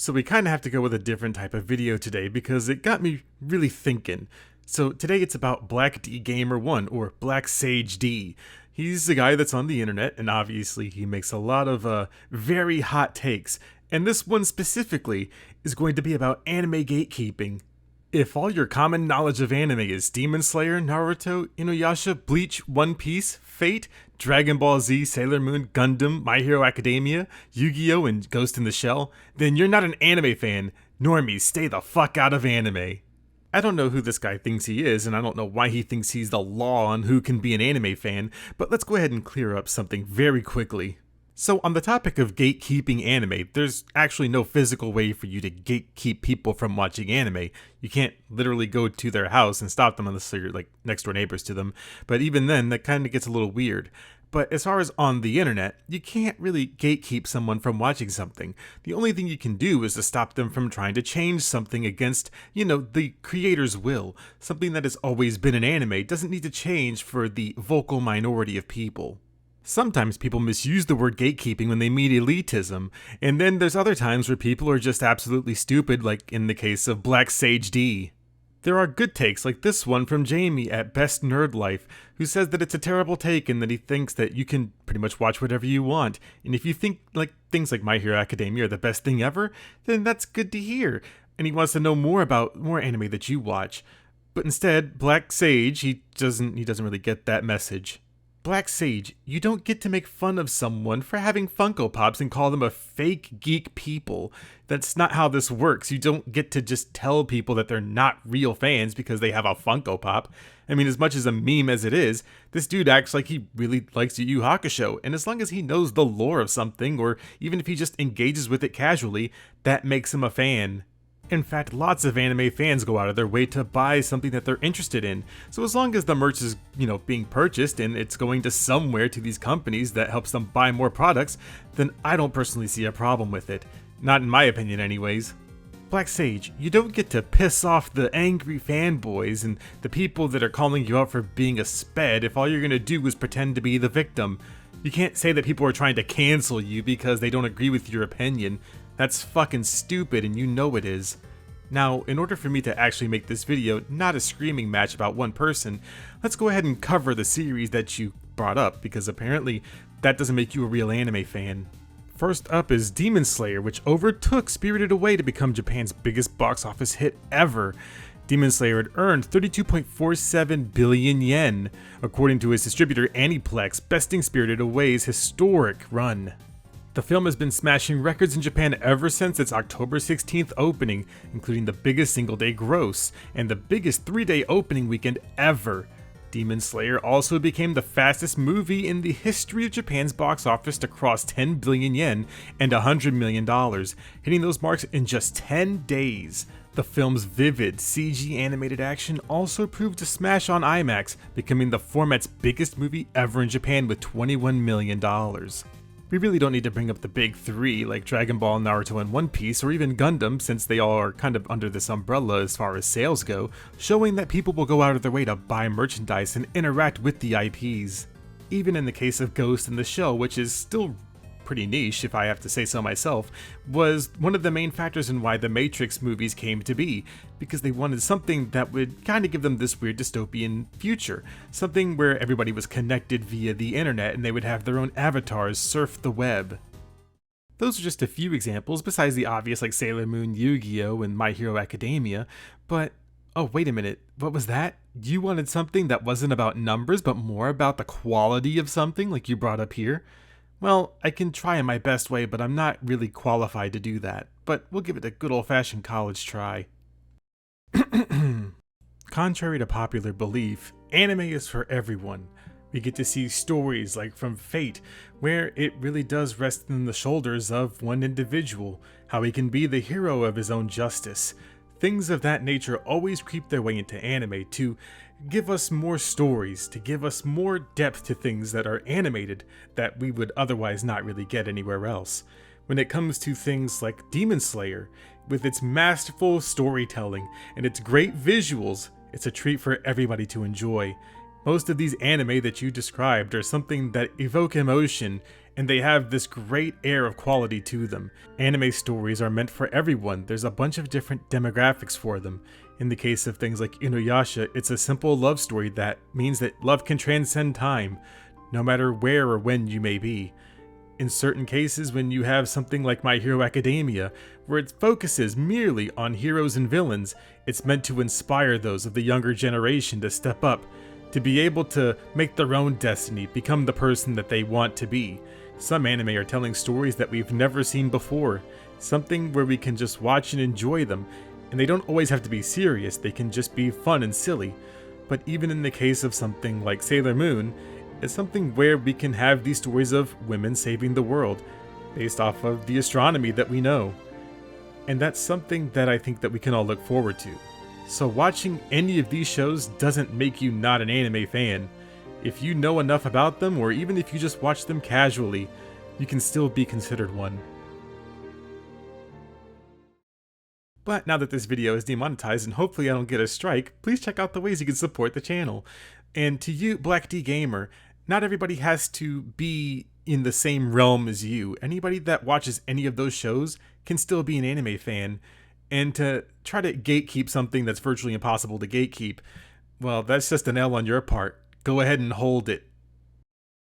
So we kind of have to go with a different type of video today because it got me really thinking. So today it's about BlackDGamer 1 or BlackSageD. He's the guy that's on the internet, and obviously he makes a lot of very hot takes. And this one specifically is going to be about anime gatekeeping. If all your common knowledge of anime is Demon Slayer, Naruto, Inuyasha, Bleach, One Piece, Fate, Dragon Ball Z, Sailor Moon, Gundam, My Hero Academia, Yu-Gi-Oh!, and Ghost in the Shell, then you're not an anime fan. Normies, stay the fuck out of anime. I don't know who this guy thinks he is, and I don't know why he thinks he's the law on who can be an anime fan, but let's go ahead and clear up something very quickly. So on the topic of gatekeeping anime, there's actually no physical way for you to gatekeep people from watching anime. You can't literally go to their house and stop them unless you're like next door neighbors to them, but even then that kind of gets a little weird. But as far as on the internet, you can't really gatekeep someone from watching something. The only thing you can do is to stop them from trying to change something against, the creator's will. Something that has always been an anime doesn't need to change for the vocal minority of people. Sometimes people misuse the word gatekeeping when they mean elitism, and then there's other times where people are just absolutely stupid, like in the case of BlackSageD. There are good takes like this one from Jamie at Best Nerd Life, who says that it's a terrible take and that he thinks that you can pretty much watch whatever you want, and if you think like things like My Hero Academia are the best thing ever, then that's good to hear, and he wants to know more about more anime that you watch. But instead, Black Sage, he doesn't really get that message. Black Sage, you don't get to make fun of someone for having Funko Pops and call them a fake geek people. That's not how this works. You don't get to just tell people that they're not real fans because they have a Funko Pop. I mean, as much as a meme as it is, this dude acts like he really likes Yu Yu Hakusho, and as long as he knows the lore of something, or even if he just engages with it casually, that makes him a fan. In fact, lots of anime fans go out of their way to buy something that they're interested in. So as long as the merch is, being purchased and it's going to somewhere to these companies that helps them buy more products, then I don't personally see a problem with it. Not in my opinion anyways. Black Sage, you don't get to piss off the angry fanboys and the people that are calling you out for being a sped if all you're gonna do is pretend to be the victim. You can't say that people are trying to cancel you because they don't agree with your opinion. That's fucking stupid and you know it is. Now, in order for me to actually make this video not a screaming match about one person, let's go ahead and cover the series that you brought up, because apparently that doesn't make you a real anime fan. First up is Demon Slayer, which overtook Spirited Away to become Japan's biggest box office hit ever. Demon Slayer had earned 32.47 billion yen, according to his distributor Aniplex, besting Spirited Away's historic run. The film has been smashing records in Japan ever since its October 16th opening, including the biggest single-day gross and the biggest 3-day opening weekend ever. Demon Slayer also became the fastest movie in the history of Japan's box office to cross 10 billion yen and $100 million, hitting those marks in just 10 days. The film's vivid, CG animated action also proved to smash on IMAX, becoming the format's biggest movie ever in Japan with $21 million. We really don't need to bring up the big three like Dragon Ball, Naruto, and One Piece, or even Gundam, since they all are kind of under this umbrella as far as sales go, showing that people will go out of their way to buy merchandise and interact with the IPs. Even in the case of Ghost in the Shell, which is still pretty niche if I have to say so myself, was one of the main factors in why the Matrix movies came to be, because they wanted something that would kind of give them this weird dystopian future, something where everybody was connected via the internet and they would have their own avatars surf the web. Those are just a few examples besides the obvious like Sailor Moon, Yu-Gi-Oh! And My Hero Academia, but oh wait a minute, what was that? You wanted something that wasn't about numbers but more about the quality of something like you brought up here? Well, I can try in my best way, but I'm not really qualified to do that. But we'll give it a good old-fashioned college try. Contrary to popular belief, anime is for everyone. We get to see stories like from Fate, where it really does rest in the shoulders of one individual, how he can be the hero of his own justice. Things of that nature always creep their way into anime to give us more stories, to give us more depth to things that are animated that we would otherwise not really get anywhere else. When it comes to things like Demon Slayer, with its masterful storytelling and its great visuals, it's a treat for everybody to enjoy. Most of these anime that you described are something that evoke emotion and they have this great air of quality to them. Anime stories are meant for everyone. There's a bunch of different demographics for them. In the case of things like Inuyasha, it's a simple love story that means that love can transcend time, no matter where or when you may be. In certain cases, when you have something like My Hero Academia, where it focuses merely on heroes and villains, it's meant to inspire those of the younger generation to step up, to be able to make their own destiny, become the person that they want to be. Some anime are telling stories that we've never seen before, something where we can just watch and enjoy them, and they don't always have to be serious, they can just be fun and silly. But even in the case of something like Sailor Moon, it's something where we can have these stories of women saving the world, based off of the astronomy that we know. And that's something that I think that we can all look forward to. So watching any of these shows doesn't make you not an anime fan. If you know enough about them, or even if you just watch them casually, you can still be considered one. But now that this video is demonetized and hopefully I don't get a strike, please check out the ways you can support the channel. And to you, BlackDGamer, not everybody has to be in the same realm as you. Anybody that watches any of those shows can still be an anime fan. And to try to gatekeep something that's virtually impossible to gatekeep, well, that's just an L on your part. Go ahead and hold it.